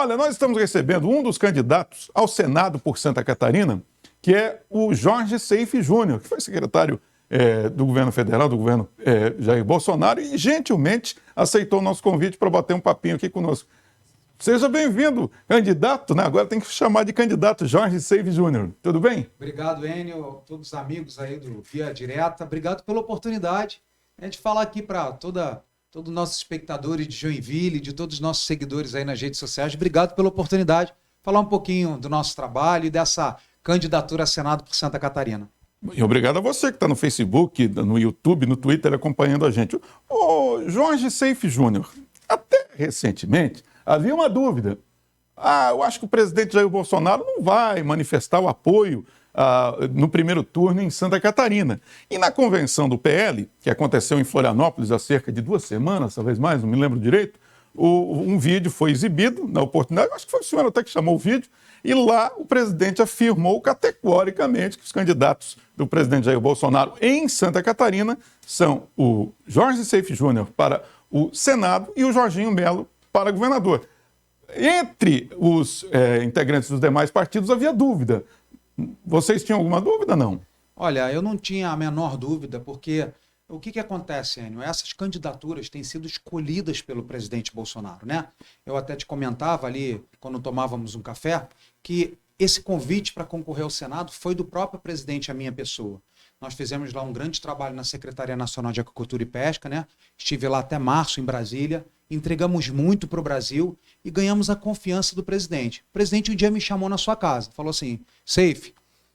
Olha, nós estamos recebendo um dos candidatos ao Senado por Santa Catarina, que é o Jorge Seife Júnior, que foi secretário do governo federal, do governo Jair Bolsonaro, e gentilmente aceitou o nosso convite para bater um papinho aqui conosco. Seja bem-vindo, candidato, né? Agora tem que chamar de candidato Jorge Seife Júnior. Tudo bem? Obrigado, Enio, todos os amigos aí do Via Direta. Obrigado pela oportunidade de falar aqui para todos os nossos espectadores de Joinville, de todos os nossos seguidores aí nas redes sociais. Obrigado pela oportunidade de falar um pouquinho do nosso trabalho e dessa candidatura a Senado por Santa Catarina. E obrigado a você que está no Facebook, no YouTube, no Twitter acompanhando a gente. O Jorge Seife Júnior, até recentemente havia uma dúvida. Eu acho que o presidente Jair Bolsonaro não vai manifestar o apoio no primeiro turno em Santa Catarina. E na convenção do PL, que aconteceu em Florianópolis há cerca de 2 semanas, talvez mais, não me lembro direito, um vídeo foi exibido na oportunidade, acho que foi o senhor até que chamou o vídeo, e lá o presidente afirmou categoricamente que os candidatos do presidente Jair Bolsonaro em Santa Catarina são o Jorge Seife Júnior para o Senado e o Jorginho Melo para governador. Entre os integrantes dos demais partidos havia dúvida. Vocês tinham alguma dúvida, não? Olha, eu não tinha a menor dúvida, porque o que acontece, Enio? Essas candidaturas têm sido escolhidas pelo presidente Bolsonaro, né? Eu até te comentava ali, quando tomávamos um café, que esse convite para concorrer ao Senado foi do próprio presidente à minha pessoa. Nós fizemos lá um grande trabalho na Secretaria Nacional de Agricultura e Pesca, né? Estive lá até março em Brasília, entregamos muito para o Brasil e ganhamos a confiança do presidente. O presidente um dia me chamou na sua casa, falou assim: Seife,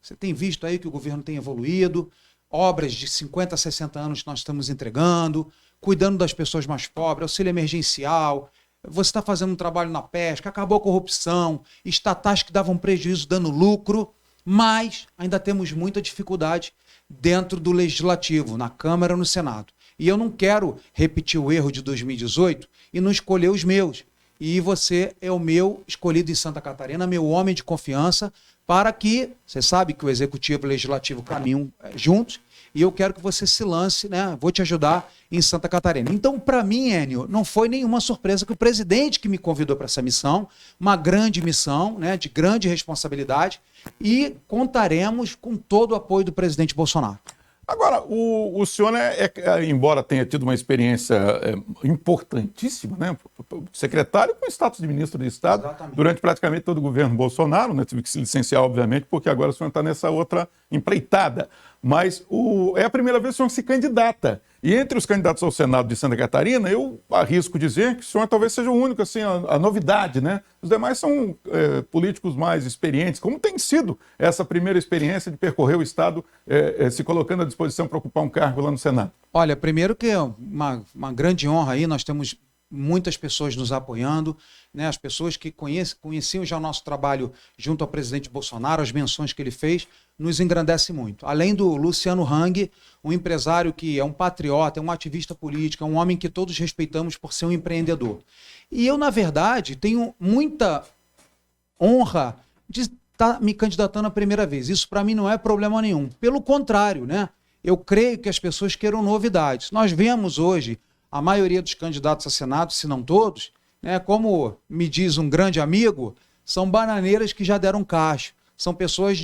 você tem visto aí que o governo tem evoluído, obras de 50, 60 anos nós estamos entregando, cuidando das pessoas mais pobres, auxílio emergencial, você está fazendo um trabalho na pesca, acabou a corrupção, estatais que davam prejuízo dando lucro, mas ainda temos muita dificuldade dentro do Legislativo, na Câmara e no Senado. E eu não quero repetir o erro de 2018 e não escolher os meus. E você é o meu escolhido em Santa Catarina, meu homem de confiança, para que, você sabe que o Executivo e o Legislativo caminham juntos, e eu quero que você se lance, né? Vou te ajudar em Santa Catarina. Então, para mim, Enio, não foi nenhuma surpresa que o presidente que me convidou para essa missão, uma grande missão, né, de grande responsabilidade, e contaremos com todo o apoio do presidente Bolsonaro. Agora, o senhor, embora tenha tido uma experiência importantíssima, né, secretário com status de ministro de Estado, exatamente, durante praticamente todo o governo Bolsonaro, né, tive que se licenciar, obviamente, porque agora o senhor está nessa outra empreitada, mas é a primeira vez que o senhor se candidata. E entre os candidatos ao Senado de Santa Catarina, eu arrisco dizer que o senhor talvez seja o único, assim, a novidade, né? Os demais são políticos mais experientes. Como tem sido essa primeira experiência de percorrer o Estado se colocando à disposição para ocupar um cargo lá no Senado? Olha, primeiro que é uma grande honra aí, nós temos muitas pessoas nos apoiando, né? As pessoas que conheciam já o nosso trabalho junto ao presidente Bolsonaro, as menções que ele fez, nos engrandece muito. Além do Luciano Hang, um empresário que é um patriota, é um ativista político, é um homem que todos respeitamos por ser um empreendedor. E eu, na verdade, tenho muita honra de estar me candidatando a primeira vez. Isso para mim não é problema nenhum. Pelo contrário, né? Eu creio que as pessoas queiram novidades. Nós vemos hoje a maioria dos candidatos a Senado, se não todos, né, como me diz um grande amigo, são bananeiras que já deram cacho. São pessoas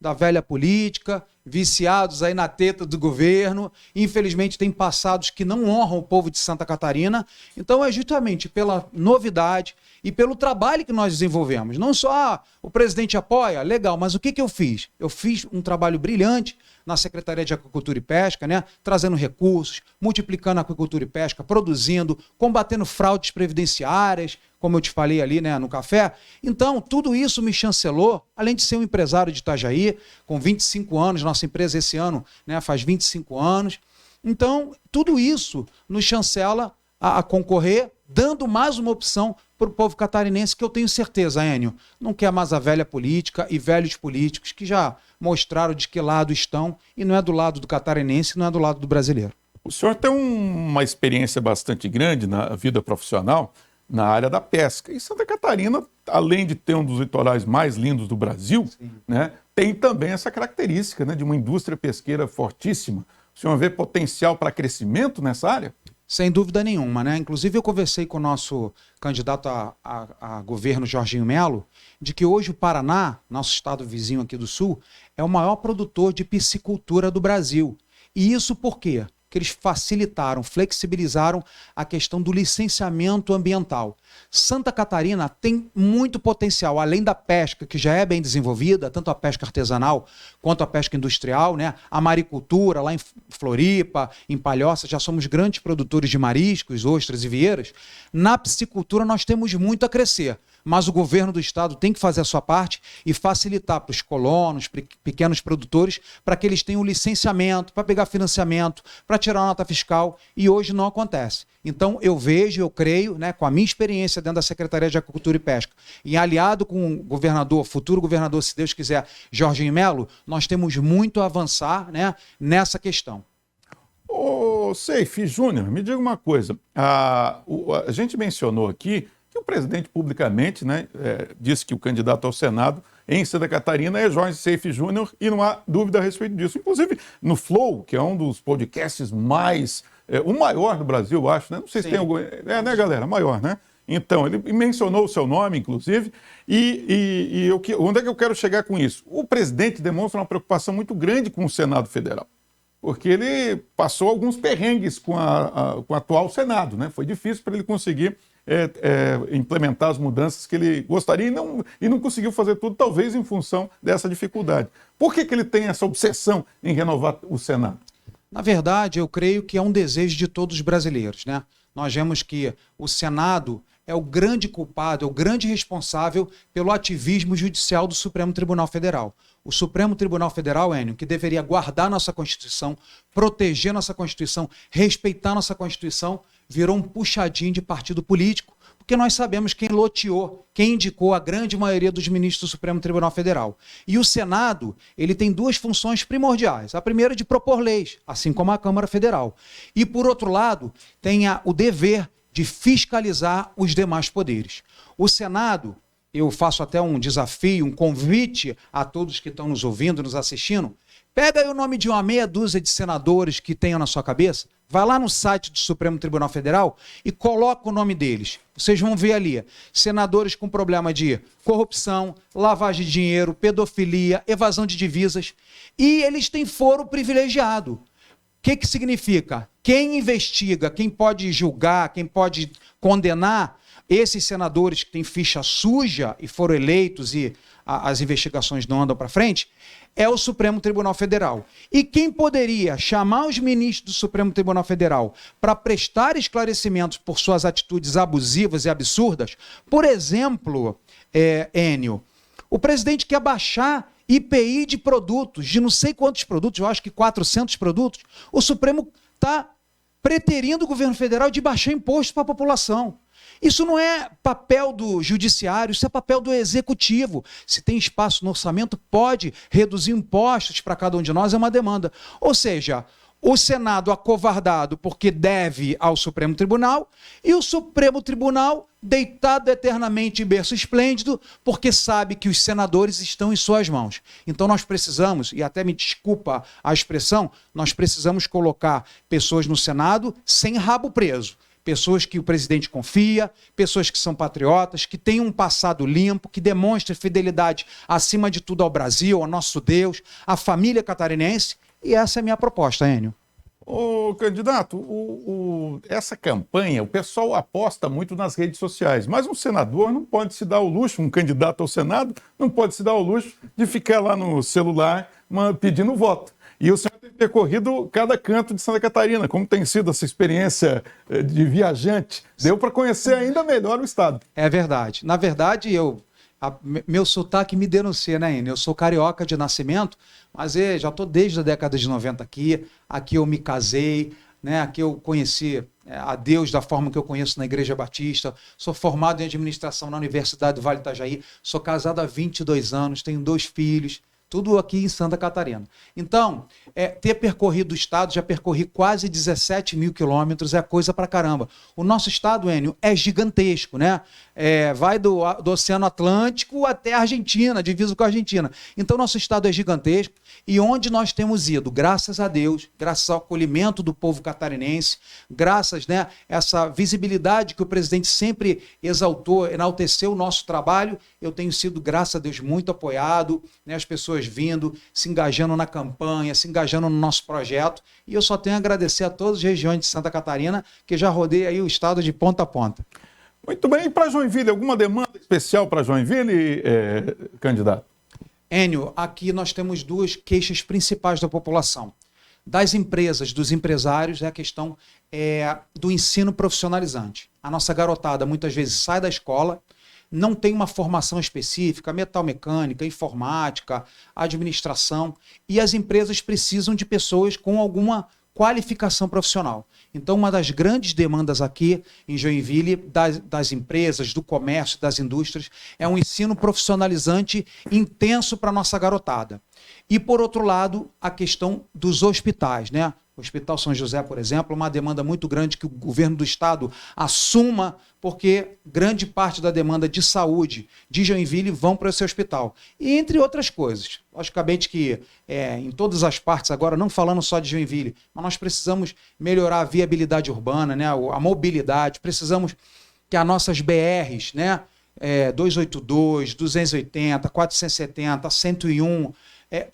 da velha política, viciados aí na teta do governo, infelizmente tem passados que não honram o povo de Santa Catarina. Então é justamente pela novidade e pelo trabalho que nós desenvolvemos. Não só o presidente apoia, legal, mas o que eu fiz? Eu fiz um trabalho brilhante na Secretaria de Agricultura e Pesca, né? Trazendo recursos, multiplicando a aquicultura e pesca, produzindo, combatendo fraudes previdenciárias, como eu te falei ali, né, no café. Então, tudo isso me chancelou, além de ser um empresário de Itajaí, com 25 anos, nossa empresa esse ano, né, faz 25 anos. Então, tudo isso nos chancela a concorrer, dando mais uma opção para o povo catarinense, que eu tenho certeza, Enio, não quer mais a velha política e velhos políticos que já mostraram de que lado estão, e não é do lado do catarinense, não é do lado do brasileiro. O senhor tem uma experiência bastante grande na vida profissional na área da pesca. E Santa Catarina, além de ter um dos litorais mais lindos do Brasil, né, tem também essa característica, né, de uma indústria pesqueira fortíssima. O senhor vê potencial para crescimento nessa área? Sem dúvida nenhuma, né? Inclusive eu conversei com o nosso candidato a governo, Jorginho Melo, de que hoje o Paraná, nosso estado vizinho aqui do Sul, é o maior produtor de piscicultura do Brasil. E isso por quê? Que eles facilitaram, flexibilizaram a questão do licenciamento ambiental. Santa Catarina tem muito potencial, além da pesca, que já é bem desenvolvida, tanto a pesca artesanal quanto a pesca industrial, né? A maricultura, lá em Floripa, em Palhoça, já somos grandes produtores de mariscos, ostras e vieiras. Na piscicultura nós temos muito a crescer, mas o governo do estado tem que fazer a sua parte e facilitar para os colonos, pequenos produtores, para que eles tenham licenciamento, para pegar financiamento, para tirar a nota fiscal, e hoje não acontece. Então eu vejo, eu creio, né, com a minha experiência dentro da Secretaria de Agricultura e Pesca, e aliado com o governador, futuro governador, se Deus quiser, Jorginho Melo, nós temos muito a avançar, né, nessa questão. Ô, Seif Júnior, me diga uma coisa. A gente mencionou aqui que o presidente publicamente, né, disse que o candidato ao Senado em Santa Catarina é Jorge Seif Júnior, e não há dúvida a respeito disso. Inclusive, no Flow, que é um dos podcasts mais... o maior do Brasil, eu acho, né? Não sei se tem algum... né, galera? Maior, né? Então, ele mencionou o seu nome, inclusive, onde é que eu quero chegar com isso? O presidente demonstra uma preocupação muito grande com o Senado Federal, porque ele passou alguns perrengues com o atual Senado, né? Foi difícil para ele conseguir implementar as mudanças que ele gostaria e não conseguiu fazer tudo, talvez em função dessa dificuldade. Por que ele tem essa obsessão em renovar o Senado? Na verdade, eu creio que é um desejo de todos os brasileiros, né? Nós vemos que o Senado é o grande culpado, é o grande responsável pelo ativismo judicial do Supremo Tribunal Federal. O Supremo Tribunal Federal, Enio, que deveria guardar nossa Constituição, proteger nossa Constituição, respeitar nossa Constituição, virou um puxadinho de partido político, porque nós sabemos quem loteou, quem indicou a grande maioria dos ministros do Supremo Tribunal Federal. E o Senado, ele tem duas funções primordiais. A primeira é de propor leis, assim como a Câmara Federal. E, por outro lado, tem o dever de fiscalizar os demais poderes. O Senado, eu faço até um desafio, um convite a todos que estão nos ouvindo, nos assistindo, pega aí o nome de uma meia dúzia de senadores que tenham na sua cabeça, vai lá no site do Supremo Tribunal Federal e coloca o nome deles. Vocês vão ver ali, senadores com problema de corrupção, lavagem de dinheiro, pedofilia, evasão de divisas, e eles têm foro privilegiado. O que significa? Quem investiga, quem pode julgar, quem pode condenar esses senadores que têm ficha suja e foram eleitos e as investigações não andam para frente, é o Supremo Tribunal Federal. E quem poderia chamar os ministros do Supremo Tribunal Federal para prestar esclarecimentos por suas atitudes abusivas e absurdas? Por exemplo, Enio, o presidente quer baixar IPI de produtos, de não sei quantos produtos, eu acho que 400 produtos. O Supremo está preterindo o governo federal de baixar imposto para a população. Isso não é papel do judiciário, isso é papel do executivo. Se tem espaço no orçamento, pode reduzir impostos para cada um de nós, é uma demanda. Ou seja, o Senado acovardado porque deve ao Supremo Tribunal e o Supremo Tribunal deitado eternamente em berço esplêndido porque sabe que os senadores estão em suas mãos. Então nós precisamos, e até me desculpa a expressão, nós precisamos colocar pessoas no Senado sem rabo preso. Pessoas que o presidente confia, pessoas que são patriotas, que têm um passado limpo, que demonstrem fidelidade acima de tudo ao Brasil, ao nosso Deus, à família catarinense. E essa é a minha proposta, Enio. Ô, candidato, essa campanha, o pessoal aposta muito nas redes sociais, mas um senador não pode se dar ao luxo, um candidato ao Senado não pode se dar ao luxo de ficar lá no celular pedindo voto. E o senhor tem percorrido cada canto de Santa Catarina. Como tem sido essa experiência de viajante? Deu para conhecer ainda melhor o estado. É verdade. Na verdade, meu sotaque me denuncia, né, Enio? Eu sou carioca de nascimento, mas já estou desde a década de 90 aqui. Aqui eu me casei, né? Aqui eu conheci a Deus da forma que eu conheço na Igreja Batista. Sou formado em administração na Universidade do Vale do Itajaí. Sou casado há 22 anos, tenho 2 filhos. Tudo aqui em Santa Catarina. Então, ter percorrido o estado, já percorri quase 17 mil quilômetros, é coisa pra caramba. O nosso estado, Enio, é gigantesco, né? Vai do Oceano Atlântico até a Argentina, divisa com a Argentina. Então, nosso estado é gigantesco e onde nós temos ido, graças a Deus, graças ao acolhimento do povo catarinense, graças, né, essa visibilidade que o presidente sempre exaltou, enalteceu o nosso trabalho, eu tenho sido, graças a Deus, muito apoiado, né, as pessoas vindo, se engajando na campanha, se engajando no nosso projeto, e eu só tenho a agradecer a todas as regiões de Santa Catarina, que já rodei aí o estado de ponta a ponta. Muito bem. E para Joinville, alguma demanda especial para Joinville, candidato? Enio, aqui nós temos duas queixas principais da população. Das empresas, dos empresários, é a questão do ensino profissionalizante. A nossa garotada muitas vezes sai da escola, não tem uma formação específica, metalmecânica, informática, administração, e as empresas precisam de pessoas com alguma qualificação profissional. Então, uma das grandes demandas aqui em Joinville, das empresas, do comércio, das indústrias, é um ensino profissionalizante intenso para a nossa garotada. E, por outro lado, a questão dos hospitais, né? O Hospital São José, por exemplo, uma demanda muito grande que o governo do estado assuma, porque grande parte da demanda de saúde de Joinville vão para esse hospital. E entre outras coisas. Logicamente que em todas as partes, agora não falando só de Joinville, mas nós precisamos melhorar a viabilidade urbana, né, a mobilidade, precisamos que as nossas BRs, né, 282, 280, 470, 101,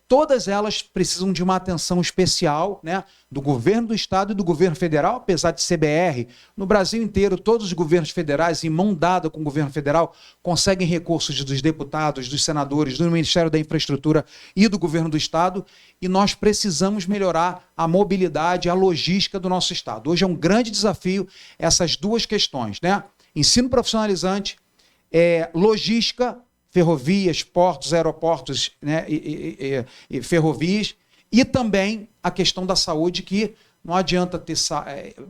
todas elas precisam de uma atenção especial, né, do governo do estado e do governo federal, apesar de CBR. No Brasil inteiro, todos os governos federais, em mão dada com o governo federal, conseguem recursos dos deputados, dos senadores, do Ministério da Infraestrutura e do governo do estado, e nós precisamos melhorar a mobilidade, a logística do nosso estado. Hoje é um grande desafio essas duas questões, né? Ensino profissionalizante, logística, ferrovias, portos, aeroportos, né, e ferrovias, e também a questão da saúde, que não adianta ter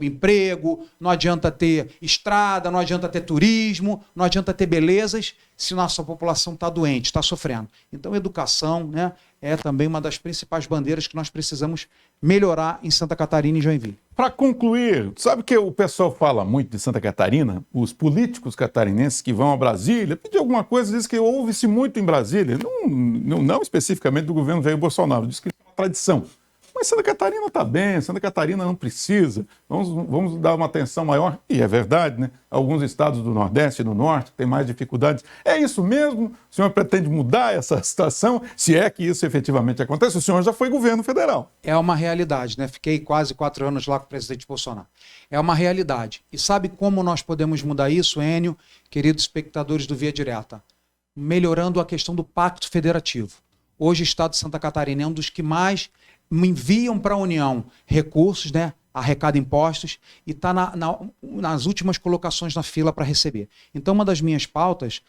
emprego, não adianta ter estrada, não adianta ter turismo, não adianta ter belezas se nossa população está doente, está sofrendo. Então, educação, né, é também uma das principais bandeiras que nós precisamos melhorar em Santa Catarina e Joinville. Para concluir, sabe que o pessoal fala muito de Santa Catarina? Os políticos catarinenses que vão a Brasília, pedir alguma coisa, diz que ouve-se muito em Brasília, não especificamente do governo Jair Bolsonaro, diz que é uma tradição. Mas Santa Catarina está bem, Santa Catarina não precisa, vamos dar uma atenção maior, e é verdade, né? Alguns estados do Nordeste e do Norte têm mais dificuldades. É isso mesmo? O senhor pretende mudar essa situação? Se é que isso efetivamente acontece, o senhor já foi governo federal. É uma realidade, né? Fiquei quase 4 anos lá com o presidente Bolsonaro. É uma realidade. E sabe como nós podemos mudar isso, Enio, queridos espectadores do Via Direta? Melhorando a questão do pacto federativo. Hoje o estado de Santa Catarina é um dos que mais enviam para a União recursos, né, arrecada impostos, e está nas últimas colocações na fila para receber. Então, uma das minhas pautas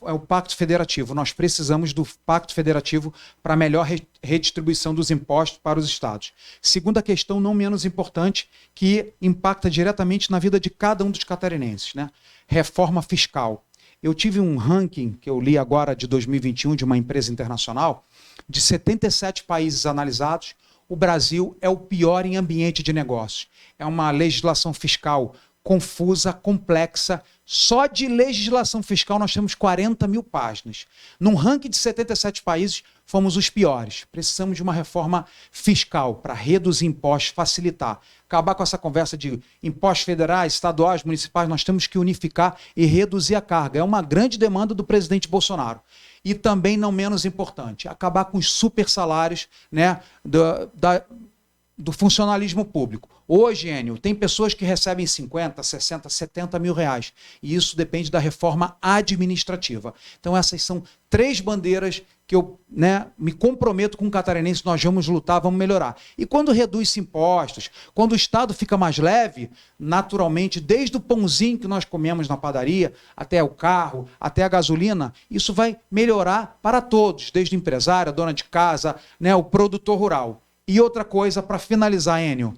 é o Pacto Federativo. Nós precisamos do Pacto Federativo para melhor redistribuição dos impostos para os estados. Segunda questão, não menos importante, que impacta diretamente na vida de cada um dos catarinenses, né? Reforma fiscal. Eu tive um ranking que eu li agora de 2021 de uma empresa internacional, de 77 países analisados, o Brasil é o pior em ambiente de negócios. É uma legislação fiscal confusa, complexa. Só de legislação fiscal nós temos 40 mil páginas. Num ranking de 77 países, fomos os piores. Precisamos de uma reforma fiscal para reduzir impostos, facilitar. Acabar com essa conversa de impostos federais, estaduais, municipais. Nós temos que unificar e reduzir a carga. É uma grande demanda do presidente Bolsonaro. E também, não menos importante, acabar com os super salários, né, do funcionalismo público. Hoje, Enio, tem pessoas que recebem 50, 60, 70 mil reais. E isso depende da reforma administrativa. Então, essas são 3 bandeiras que eu, né, me comprometo com o catarinense, nós vamos lutar, vamos melhorar. E quando reduz impostos, quando o Estado fica mais leve, naturalmente, desde o pãozinho que nós comemos na padaria, até o carro, até a gasolina, isso vai melhorar para todos, desde o empresário, a dona de casa, né, o produtor rural. E outra coisa, para finalizar, Enio,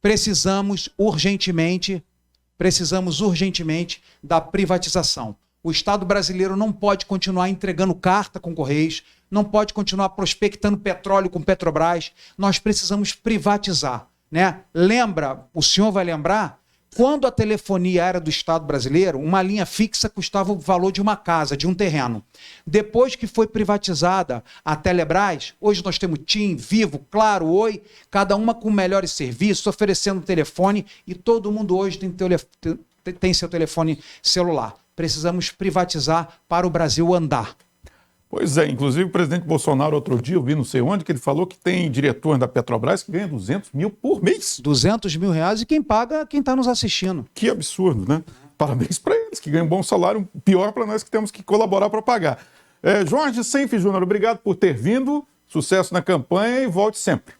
precisamos urgentemente da privatização. O Estado brasileiro não pode continuar entregando carta com Correios, não pode continuar prospectando petróleo com Petrobras. Nós precisamos privatizar, né? Lembra, o senhor vai lembrar, quando a telefonia era do Estado brasileiro, uma linha fixa custava o valor de uma casa, de um terreno. Depois que foi privatizada a Telebrás, hoje nós temos TIM, Vivo, Claro, Oi, cada uma com melhores serviços, oferecendo telefone, e todo mundo hoje tem seu telefone celular. Precisamos privatizar para o Brasil andar. Pois é, inclusive o presidente Bolsonaro, outro dia, eu vi não sei onde, que ele falou que tem diretor da Petrobras que ganha 200 mil por mês. 200 mil reais, e quem paga, quem está nos assistindo. Que absurdo, né? Parabéns para eles, que ganham um bom salário, pior para nós que temos que colaborar para pagar. Jorge Senf Júnior, obrigado por ter vindo, sucesso na campanha e volte sempre.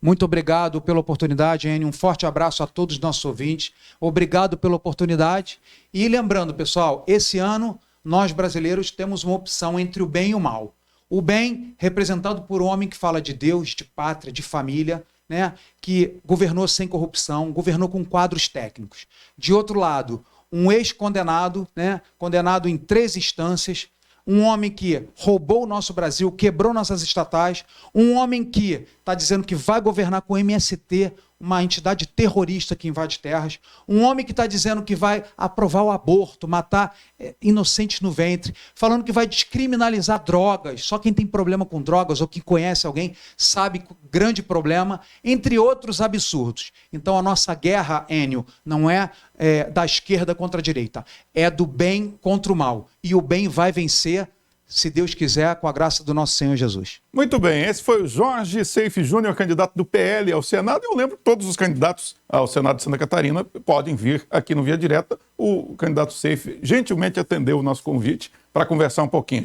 Muito obrigado pela oportunidade, Enio. Um forte abraço a todos os nossos ouvintes. Obrigado pela oportunidade. E lembrando, pessoal, esse ano nós brasileiros temos uma opção entre o bem e o mal. O bem, representado por um homem que fala de Deus, de pátria, de família, né? Que governou sem corrupção, governou com quadros técnicos. De outro lado, um ex-condenado, né? Condenado em 3 instâncias, um homem que roubou o nosso Brasil, quebrou nossas estatais, um homem que está dizendo que vai governar com o MST, uma entidade terrorista que invade terras, um homem que está dizendo que vai aprovar o aborto, matar inocentes no ventre, falando que vai descriminalizar drogas, só quem tem problema com drogas ou que conhece alguém sabe o grande problema, entre outros absurdos. Então a nossa guerra, Enio, não é da esquerda contra a direita, é do bem contra o mal, e o bem vai vencer, se Deus quiser, com a graça do nosso Senhor Jesus. Muito bem, esse foi o Jorge Senf Júnior, candidato do PL ao Senado. Eu lembro que todos os candidatos ao Senado de Santa Catarina podem vir aqui no Via Direta. O candidato Senf gentilmente atendeu o nosso convite para conversar um pouquinho.